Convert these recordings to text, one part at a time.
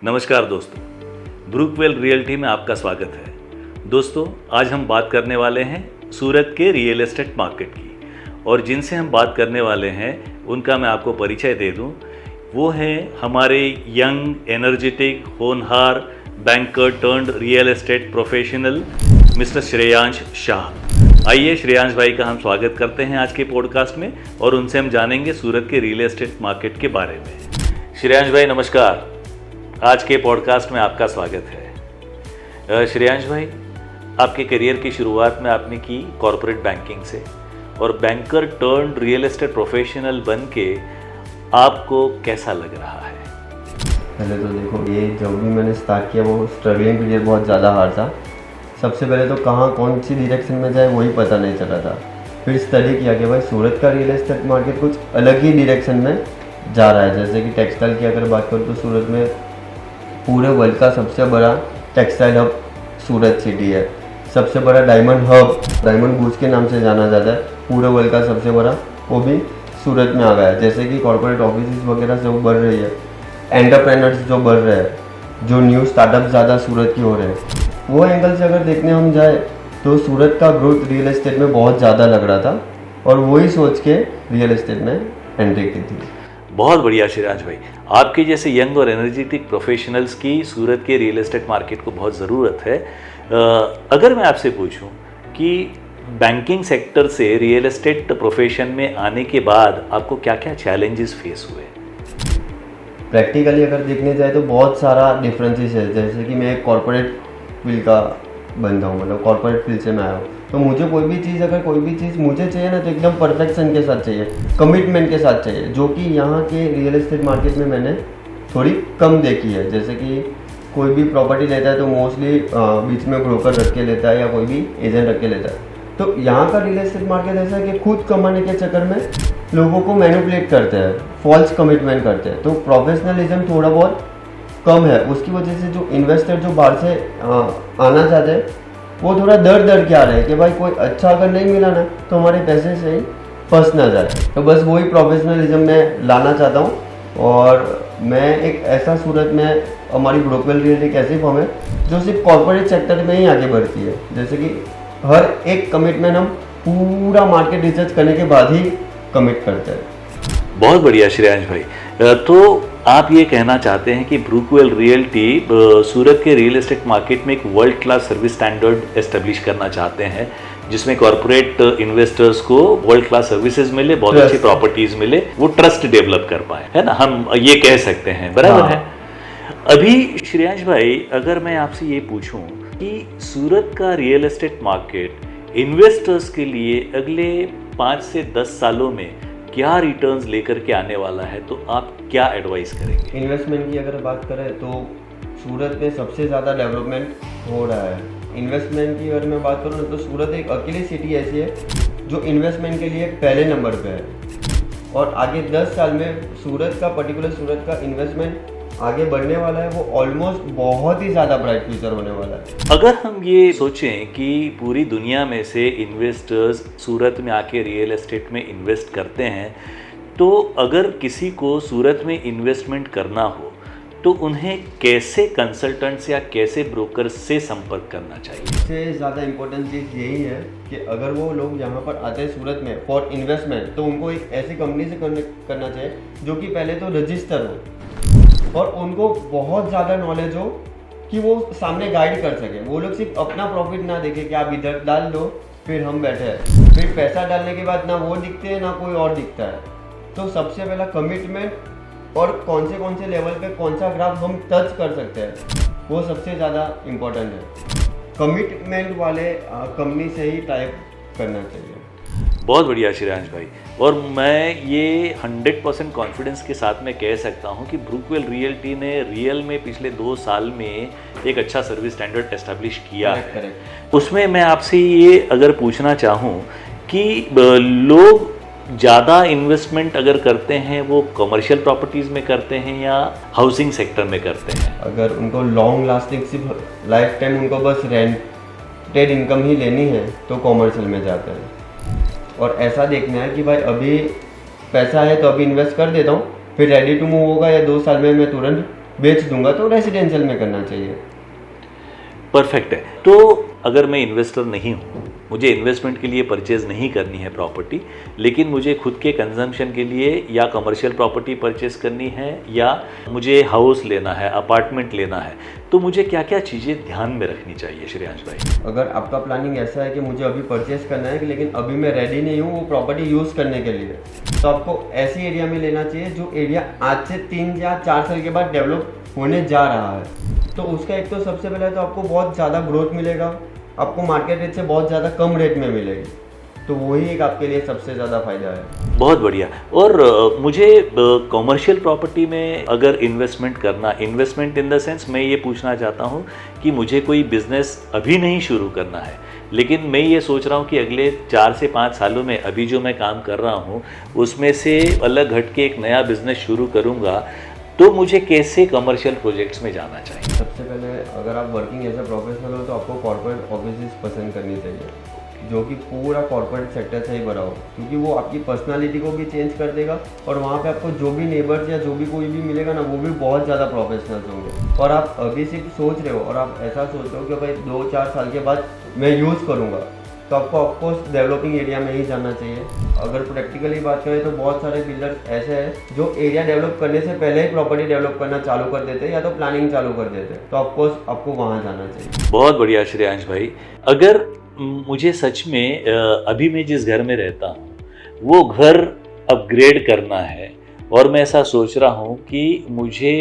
नमस्कार दोस्तों, ब्रुकवेल रियल्टी में आपका स्वागत है। दोस्तों, आज हम बात करने वाले हैं सूरत के रियल एस्टेट मार्केट की, और जिनसे हम बात करने वाले हैं उनका मैं आपको परिचय दे दूं। वो हैं हमारे यंग, एनर्जेटिक, होनहार banker turned real estate professional mister Shreyansh Shah. आइए श्रेयांश भाई का हम स्वागत करते हैं आज के पॉडकास्ट में, और उनसे हम जानेंगे सूरत के रियल एस्टेट मार्केट के बारे में। श्रेयांश भाई नमस्कार, आज के पॉडकास्ट में आपका स्वागत है। श्रेयांश भाई, आपके करियर की शुरुआत में आपने की कॉरपोरेट बैंकिंग से, और banker turned real estate professional बन के आपको कैसा लग रहा है? पहले तो देखो, ये जब भी मैंने स्टार्ट किया वो स्ट्रगलिंग पीरियड बहुत ज़्यादा हार्ड था। सबसे पहले तो कहाँ कौन सी डायरेक्शन में जाए वही पता नहीं चला था। फिर स्टडी किया कि भाई सूरत का रियल एस्टेट मार्केट कुछ अलग ही डायरेक्शन में जा रहा है। जैसे कि टेक्सटाइल की अगर बात करूँ तो सूरत में पूरे वर्ल्ड का सबसे बड़ा टेक्सटाइल हब सूरत सिटी है। सबसे बड़ा डायमंड हब, डायमंड बूज के नाम से जाना जाता है, पूरे वर्ल्ड का सबसे बड़ा, वो भी सूरत में आ गया है। जैसे कि कॉर्पोरेट ऑफिस वगैरह जो बढ़ रही है, एंटरप्रेन्योर्स जो बढ़ रहे हैं, जो न्यू स्टार्टअप ज़्यादा सूरत की हो रहे हैं, वो एंगल से अगर देखने हम जाए तो सूरत का ग्रोथ रियल एस्टेट में बहुत ज़्यादा लग रहा था, और वही सोच के रियल एस्टेट में एंट्री की थी। बहुत बढ़िया श्रेयांश भाई, आपके जैसे यंग और एनर्जेटिक प्रोफेशनल्स की सूरत के रियल एस्टेट मार्केट को बहुत ज़रूरत है। अगर मैं आपसे पूछूं कि बैंकिंग सेक्टर से रियल एस्टेट प्रोफेशन में आने के बाद आपको क्या क्या चैलेंजेस फेस हुए? प्रैक्टिकली अगर देखने जाए तो बहुत सारा डिफरेंसेस है। जैसे कि मैं एक कॉर्पोरेट फील्ड का बंदा हूँ, मतलब कॉर्पोरेट फील्ड से मैं आया हूँ, तो मुझे कोई भी चीज़ मुझे चाहिए ना, तो एकदम परफेक्शन के साथ चाहिए, कमिटमेंट के साथ चाहिए, जो कि यहाँ के रियल एस्टेट मार्केट में मैंने थोड़ी कम देखी है। जैसे कि कोई भी प्रॉपर्टी लेता है तो मोस्टली बीच में ब्रोकर रख के लेता है या कोई भी एजेंट रख के लेता है। तो यहाँ का रियल एस्टेट मार्केट ऐसा है कि खुद कमाने के चक्कर में लोगों को मैनिपुलेट करते हैं, फॉल्स कमिटमेंट करते हैं, तो प्रोफेशनलिज्म थोड़ा बहुत कम है। उसकी वजह से जो इन्वेस्टर जो बाहर से आना चाहते हैं वो थोड़ा डर के आ रहे हैं कि भाई कोई अच्छा अगर नहीं मिला ना तो हमारे पैसे से ही फंस ना जाए। तो बस वही प्रोफेशनलिज्म मैं लाना चाहता हूँ, और मैं एक ऐसा सूरत में, हमारी ब्रुकवेल रियल्टी एक ऐसी फर्म है जो सिर्फ कॉर्पोरेट सेक्टर में ही आगे बढ़ती है। जैसे कि हर एक कमिटमेंट हम पूरा मार्केट रिसर्च करने के बाद ही कमिट करते हैं। बहुत बढ़िया श्रेयांश भाई, तो आप ये कहना चाहते हैं कि ब्रुकवेल रियल्टी सूरत के रियल एस्टेट मार्केट में एक world class service standard establish करना चाहते हैं, जिसमें कॉर्पोरेट इन्वेस्टर्स को वर्ल्ड क्लास सर्विसेज मिले, बहुत अच्छी प्रॉपर्टीज मिले, वो ट्रस्ट डेवलप कर पाए, है ना? हम ये कह सकते हैं, बराबर है? अभी श्रेयांश भाई, अगर मैं आपसे ये पूछूं कि सूरत का रियल एस्टेट मार्केट इन्वेस्टर्स के लिए अगले 5 से 10 सालों में क्या रिटर्न्स लेकर के आने वाला है, तो आप क्या एडवाइस करेंगे? इन्वेस्टमेंट की अगर बात करें तो सूरत में सबसे ज़्यादा डेवलपमेंट हो रहा है। इन्वेस्टमेंट की अगर मैं बात करूँ तो सूरत एक अकेली सिटी ऐसी है जो इन्वेस्टमेंट के लिए पहले नंबर पे है, और आगे 10 साल में सूरत का इन्वेस्टमेंट आगे बढ़ने वाला है। वो ऑलमोस्ट बहुत ही ज़्यादा ब्राइट फ्यूचर होने वाला है। अगर हम ये सोचें कि पूरी दुनिया में से इन्वेस्टर्स सूरत में आके रियल एस्टेट में इन्वेस्ट करते हैं, तो अगर किसी को सूरत में इन्वेस्टमेंट करना हो तो उन्हें कैसे कंसल्टेंट्स या कैसे ब्रोकर्स से संपर्क करना चाहिए? सबसे ज़्यादा इम्पोर्टेंट चीज़ यही है कि अगर वो लोग यहाँ पर आते हैं सूरत में फॉर इन्वेस्टमेंट, तो उनको एक ऐसी कंपनी से करना चाहिए जो कि पहले तो रजिस्टर हो, और उनको बहुत ज़्यादा नॉलेज हो कि वो सामने गाइड कर सके। वो लोग सिर्फ अपना प्रॉफिट ना देखें कि आप इधर डाल दो फिर हम बैठे हैं, फिर पैसा डालने के बाद ना वो दिखते हैं ना कोई और दिखता है। तो सबसे पहला कमिटमेंट और कौन से लेवल पे कौन सा ग्राफ हम टच कर सकते हैं, वो सबसे ज़्यादा इम्पोर्टेंट है। कमिटमेंट वाले कंपनी से ही टाइप करना चाहिए। बहुत बढ़िया श्रेयांश भाई, और मैं ये 100% कॉन्फिडेंस के साथ में कह सकता हूँ कि ब्रुकवेल रियल्टी ने रियल में पिछले 2 साल में एक अच्छा सर्विस स्टैंडर्ड एस्टेब्लिश किया है। उसमें मैं आपसे ये अगर पूछना चाहूँ कि लोग ज़्यादा इन्वेस्टमेंट अगर करते हैं वो कमर्शियल प्रॉपर्टीज़ में करते हैं या हाउसिंग सेक्टर में करते हैं? अगर उनको लॉन्ग लास्टिंग सिर्फ लाइफ टाइम उनको बस रेंटेड इनकम ही लेनी है तो कॉमर्शियल में जाते हैं। और ऐसा देखना है कि भाई अभी पैसा है तो अभी इन्वेस्ट कर देता हूँ, फिर रेडी टू मूव होगा या 2 साल में मैं तुरंत बेच दूंगा, तो रेसिडेंशियल में करना चाहिए। परफेक्ट है। तो अगर मैं इन्वेस्टर नहीं हूँ, मुझे इन्वेस्टमेंट के लिए परचेज नहीं करनी है प्रॉपर्टी, लेकिन मुझे खुद के कंजम्पशन के लिए या कमर्शियल प्रॉपर्टी परचेज करनी है या मुझे हाउस लेना है, अपार्टमेंट लेना है, तो मुझे क्या क्या चीज़ें ध्यान में रखनी चाहिए श्रेयांश भाई? अगर आपका प्लानिंग ऐसा है कि मुझे अभी परचेस करना है लेकिन अभी मैं रेडी नहीं हूँ वो प्रॉपर्टी यूज़ करने के लिए, तो आपको ऐसी एरिया में लेना चाहिए जो एरिया आज से 3 या 4 साल के बाद डेवलप होने जा रहा है। तो उसका एक तो सबसे पहले तो आपको बहुत ज़्यादा ग्रोथ मिलेगा, आपको मार्केट रेट से बहुत ज़्यादा कम रेट में मिलेगी, तो वही एक आपके लिए सबसे ज़्यादा फायदा है। बहुत बढ़िया। और मुझे कॉमर्शियल प्रॉपर्टी में अगर इन्वेस्टमेंट करना, इन्वेस्टमेंट इन द सेंस मैं ये पूछना चाहता हूँ कि मुझे कोई बिजनेस अभी नहीं शुरू करना है, लेकिन मैं ये सोच रहा हूँ कि अगले 4 से 5 सालों में अभी जो मैं काम कर रहा हूँ उसमें से अलग हट के एक नया बिजनेस शुरू करूँगा, तो मुझे कैसे कमर्शियल प्रोजेक्ट्स में जाना चाहिए? सबसे पहले अगर आप वर्किंग एज अ प्रोफेशनल हो तो आपको कॉर्पोरेट ऑफिसेस पसंद करनी चाहिए, जो कि पूरा कॉर्पोरेट सेक्टर से ही भरा हो, क्योंकि वो आपकी पर्सनालिटी को भी चेंज कर देगा और वहाँ पे आपको जो भी नेबर्स या जो भी कोई भी मिलेगा ना, वो भी बहुत ज़्यादा प्रोफेशनल्स होंगे। और आप अभी सिर्फ सोच रहे हो और आप ऐसा सोच रहे हो कि भाई 2-4 साल के बाद मैं यूज़ करूँगा, तो आपको ऑफकोर्स डेवलपिंग एरिया में ही जाना चाहिए। अगर प्रैक्टिकली बात करें तो बहुत सारे बिल्डर्स ऐसे हैं जो एरिया डेवलप करने से पहले ही प्रॉपर्टी डेवलप करना चालू कर देते हैं या तो प्लानिंग चालू कर देते हैं, तो ऑफकोर्स आपको वहाँ जाना चाहिए। बहुत बढ़िया श्रेयांश भाई। अगर मुझे सच में अभी मैं जिस घर में रहता हूँ वो घर अपग्रेड करना है और मैं ऐसा सोच रहा हूँ कि मुझे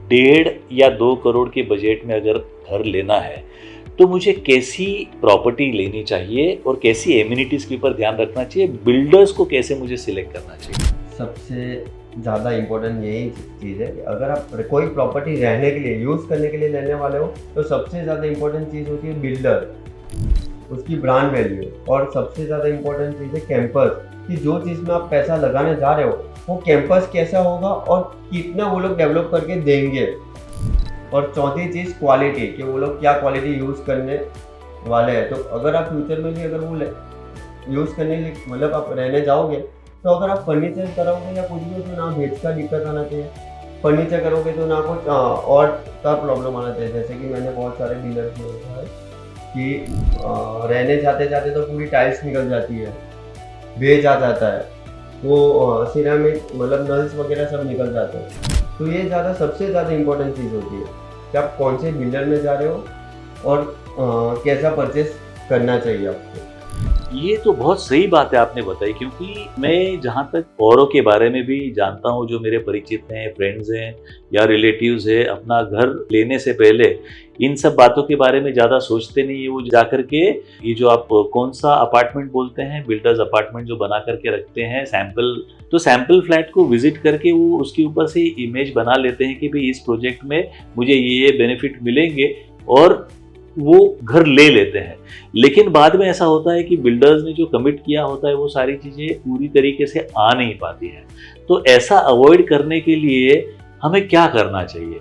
1.5 या 2 करोड़ के बजट में अगर घर लेना है, तो मुझे कैसी प्रॉपर्टी लेनी चाहिए और कैसी एमिनिटीज़ के ऊपर ध्यान रखना चाहिए, बिल्डर्स को कैसे मुझे सिलेक्ट करना चाहिए? सबसे ज़्यादा इम्पोर्टेंट यही चीज़ है कि अगर आप कोई प्रॉपर्टी रहने के लिए, यूज़ करने के लिए लेने वाले हो, तो सबसे ज़्यादा इम्पोर्टेंट चीज़ होती है बिल्डर, उसकी ब्रांड वैल्यू, और सबसे ज़्यादा इम्पोर्टेंट चीज़ है कैंपस, कि जो चीज़ में आप पैसा लगाने जा रहे हो वो कैंपस कैसा होगा और कितना वो लोग डेवलप करके देंगे। और चौथी चीज़ क्वालिटी, कि वो लोग क्या क्वालिटी यूज़ करने वाले हैं। तो अगर आप फ्यूचर में भी अगर वो यूज़ करने के लिए मतलब आप रहने जाओगे, तो अगर आप फर्नीचर करोगे या कुछ भी, तो ना भेज का दिक्कत आना चाहिए, फर्नीचर करोगे तो ना कुछ और का प्रॉब्लम आना चाहिए। जैसे कि मैंने बहुत सारे डीलर्स में देखा है कि रहने जाते जाते तो पूरी टाइल्स निकल जाती है, भेज आ जाता है, वो सिरामिक मतलब नल्स वगैरह सब निकल जाते हैं। तो ये सबसे ज़्यादा इम्पोर्टेंट चीज़ होती है कि आप कौन से बिल्डर में जा रहे हो और कैसा परचेस करना चाहिए आपको। ये तो बहुत सही बात है आपने बताई, क्योंकि मैं जहाँ तक औरों के बारे में भी जानता हूँ, जो मेरे परिचित हैं, फ्रेंड्स हैं या रिलेटिव्स हैं, अपना घर लेने से पहले इन सब बातों के बारे में ज़्यादा सोचते नहीं है। वो जाकर के ये जो आप कौन सा अपार्टमेंट बोलते हैं, बिल्डर्स अपार्टमेंट जो बना करके रखते हैं सैंपल, तो सैंपल फ्लैट को विजिट करके वो उसके ऊपर से इमेज बना लेते हैं कि भाई इस प्रोजेक्ट में मुझे ये बेनिफिट मिलेंगे और वो घर ले लेते हैं। लेकिन बाद में ऐसा होता है कि बिल्डर्स ने जो कमिट किया होता है वो सारी चीज़ें पूरी तरीके से आ नहीं पाती हैं। तो ऐसा अवॉइड करने के लिए हमें क्या करना चाहिए?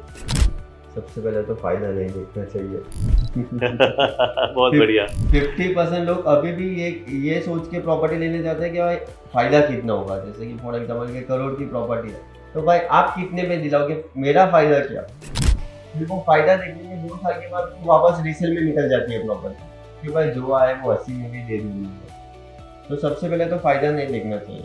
सबसे पहले तो फायदा नहीं देखना चाहिए। बहुत बढ़िया। 50% लोग अभी भी ये सोच के प्रॉपर्टी लेने जाते हैं कि भाई फायदा कितना होगा। जैसे कि फॉर एग्जाम्पल के करोड़ की प्रॉपर्टी है, तो भाई आप कितने में दिलाओगे, मेरा फायदा क्या। वो फायदा देखने में 2 साल के बाद वापस रीसेल में निकल जाती है प्रॉपर्टी कि भाई जो आए वो 80 में भी दे देंगे। तो सबसे पहले तो फायदा नहीं देखना चाहिए,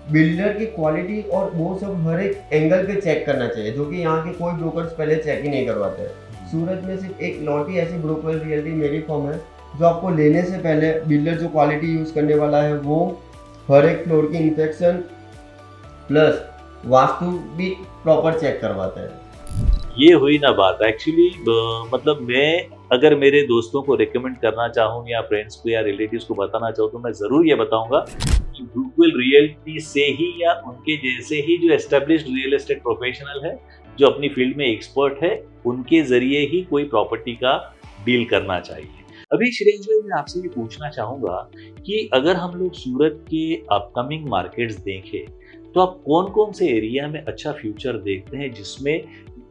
बिल्डर की क्वालिटी और वो सब हर एक एंगल पे चेक करना चाहिए, जो कि यहाँ के कोई ब्रोकर्स पहले चेक ही नहीं करवाते हैं। सूरत में सिर्फ एक लॉटी ऐसी ब्रोकवेल रियल्टी मेरी फॉर्म है जो आपको लेने से पहले बिल्डर जो क्वालिटी यूज़ करने वाला है वो हर एक फ्लोर की इंस्पेक्शन प्लस वास्तु भी प्रॉपर चेक करवाता है। ये हुई ना बात एक्चुअली। मतलब मैं अगर मेरे दोस्तों को रिकमेंड करना चाहूँ या फ्रेंड्स को या रिलेटिव्स को बताना चाहूँ, तो मैं ज़रूर ये बताऊँगा कि ब्रुकवेल रियल्टी से ही या उनके जैसे ही जो एस्टेब्लिश्ड रियल एस्टेट प्रोफेशनल है, जो अपनी फील्ड में एक्सपर्ट है, उनके ज़रिए ही कोई प्रॉपर्टी का डील करना चाहिए। अभी श्रेयांश भाई, मैं आपसे ये पूछना चाहूँगा कि अगर हम लोग सूरत के अपकमिंग मार्केट्स देखें, तो आप कौन कौन से एरिया में अच्छा फ्यूचर देखते हैं जिसमें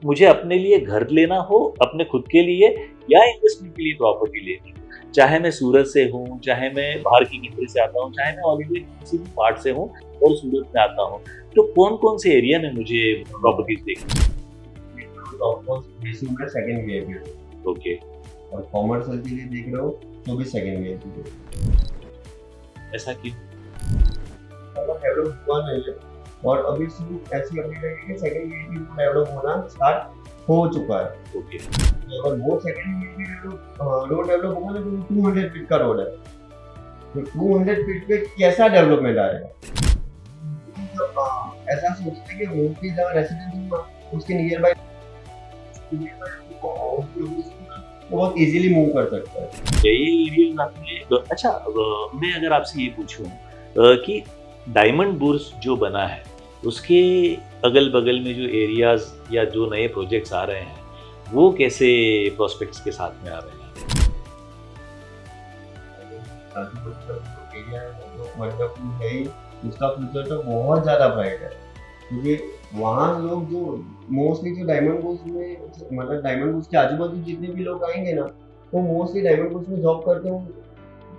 मुझे अपने लिए घर लेना हो, अपने खुद के लिए या इन्वेस्टमेंट के लिए प्रॉपर्टी लेनी हो, चाहे मैं सूरत से हूँ, चाहे मैं बाहर की कंट्री से आता हूँ, चाहे मैं ऑलरेडी किसी भी पार्ट से हूँ और सूरत में आता हूँ, तो कौन कौन से एरिया में मुझे प्रॉपर्टीज देखनी? टॉप मोस्ट बेसिक में सेकंड वीआईपी ओके, और कॉमर्शियल के लिए देख रहे हो तो भी सेकंड वीआईपी। ऐसा क्यों? डेवलप हुआ नहीं है और अभी सिर्फ ऐसी अपडेट है कि सेकंड वीआईपी डेवलप होना स्टार्ट हो चुका है। ओके, अगर वो सेकंड वीआईपी रोड डेवलप होगा ना तो 200 फीट का रोड है, तो 200 फीट पे कैसा डेवलपमेंट आएगा? ऐसा सोचते हैं कि मोस्टली जहाँ रेसिडेंस होगा उसके नियर बाय बहुत इजीली मूव कर सकता है। यही एरिया आपने अच्छा, मैं अगर आपसे ये पूछूं कि डायमंड बुर्स जो बना है उसके अगल बगल में जो एरियाज या जो नए प्रोजेक्ट्स आ रहे हैं वो कैसे प्रोस्पेक्ट्स के साथ में आ रहे हैं? उसका फ्यूचर तो बहुत ज़्यादा ब्राइट है, क्योंकि वहाँ लोग जो मोस्टली जो डायमंड बुर्स में मतलब डायमंड बुर्स के आजू बाजू जितने भी लोग आएंगे ना वो मोस्टली डायमंड बुर्स में जॉब करते हो,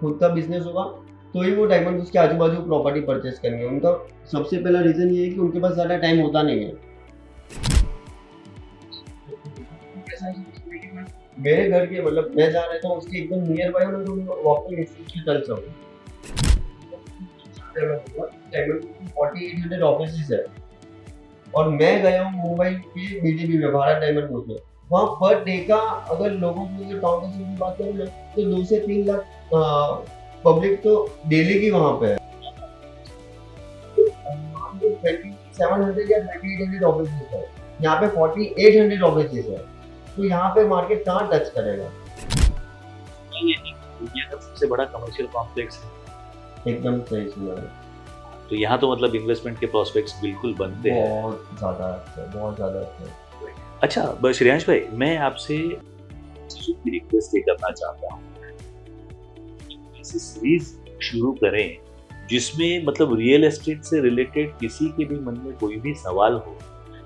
खुद का बिजनेस होगा तो ही वो डायमंड बुर्स के आजू बाजू प्रॉपर्टी परचेस करेंगे। उनका सबसे पहला रीज़न ये है कि उनके पास ज़्यादा टाइम होता नहीं है। मेरे घर के मतलब मैं जहाँ रहता हूँ उसके एकदम नियर बाय हो तो वॉकिंग डिस्टेंस में चल सकूँ। 4800 ऑफिसेस है और मैं गया हूँ मुंबई के बीजेपी में भारत डायमंड बुर्स में। वहाँ पर डे का अगर लोगों की काउंटेशन की बात करें ना तो 2 से 3 लाख पब्लिक तो डेली की वहाँ पे है। 700 या 2800 ऑफिसेस है, यहाँ पे 4800 ऑफिसेस है, तो यहाँ पे मार्केट कहाँ टच करेगा? इंडिया का सबसे बड़ा कमर्शियल कॉम्प्लेक्स है। एकदम सही सुना है। तो यहाँ तो मतलब इन्वेस्टमेंट के प्रोस्पेक्ट्स बिल्कुल बनते हैं। बहुत ज़्यादा अच्छा, बहुत ज़्यादा अच्छा। अच्छा श्रेयांश भाई, मैं आपसे रिक्वेस्ट ये करना चाहता हूँ, ऐसी सीरीज शुरू करें जिसमें मतलब रियल एस्टेट से रिलेटेड किसी के भी मन में कोई भी सवाल हो,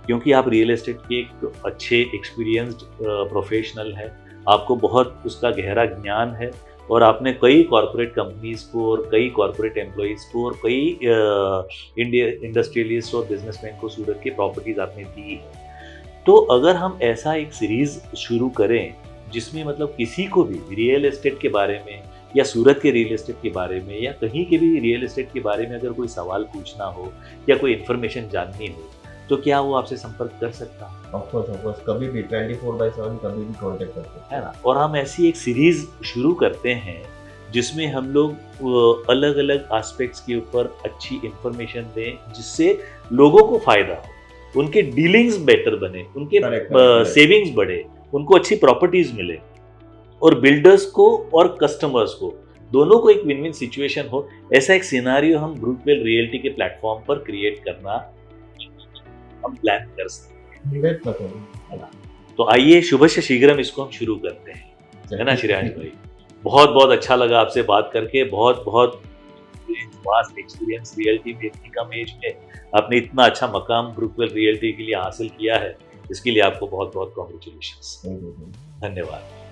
क्योंकि आप रियल एस्टेट के एक अच्छे एक्सपीरियंस्ड प्रोफेशनल हैं, आपको बहुत उसका गहरा ज्ञान है और आपने कई कॉरपोरेट कंपनीज को और कई कॉरपोरेट एम्प्लॉयज़ को और कई इंडस्ट्रियलिस्ट और बिजनेसमैन को सूरत की प्रॉपर्टीज आपने दी है। तो अगर हम ऐसा एक सीरीज शुरू करें जिसमें मतलब किसी को भी रियल एस्टेट के बारे में या सूरत के रियल एस्टेट के बारे में या कहीं के भी रियल एस्टेट के बारे में अगर कोई सवाल पूछना हो या कोई इन्फॉर्मेशन जाननी हो तो क्या वो आपसे संपर्क कर सकता है? ऑफ कोर्स कभी भी 24/7 कभी भी कांटेक्ट कर सकते है ना। और हम ऐसी एक सीरीज शुरू करते हैं जिसमें हम लोग अलग अलग एस्पेक्ट्स के ऊपर अच्छी इंफॉर्मेशन दें जिससे लोगों को फायदा हो, उनके डीलिंग्स बेटर बने, उनके सेविंग्स बढ़े, उनको अच्छी प्रॉपर्टीज मिले और बिल्डर्स को और कस्टमर्स को दोनों को एक विन विन सिचुएशन हो। ऐसा एक सिनेरियो हम ब्रुकवेल रियल्टी के प्लेटफॉर्म पर क्रिएट करना हम प्लान कर सकते हैं। तो आइए शुभ से शीघ्रम इसको हम शुरू करते हैं, है ना श्रेयांश भाई। बहुत बहुत अच्छा लगा आपसे बात करके, बहुत बहुत वास्ट एक्सपीरियंस रियल्टी में इतनी कम एज में आपने इतना अच्छा मकाम ब्रुकवेल रियल्टी के लिए हासिल किया है, इसके लिए आपको बहुत बहुत कॉन्ग्रेचुलेशंस। हैं। धन्यवाद।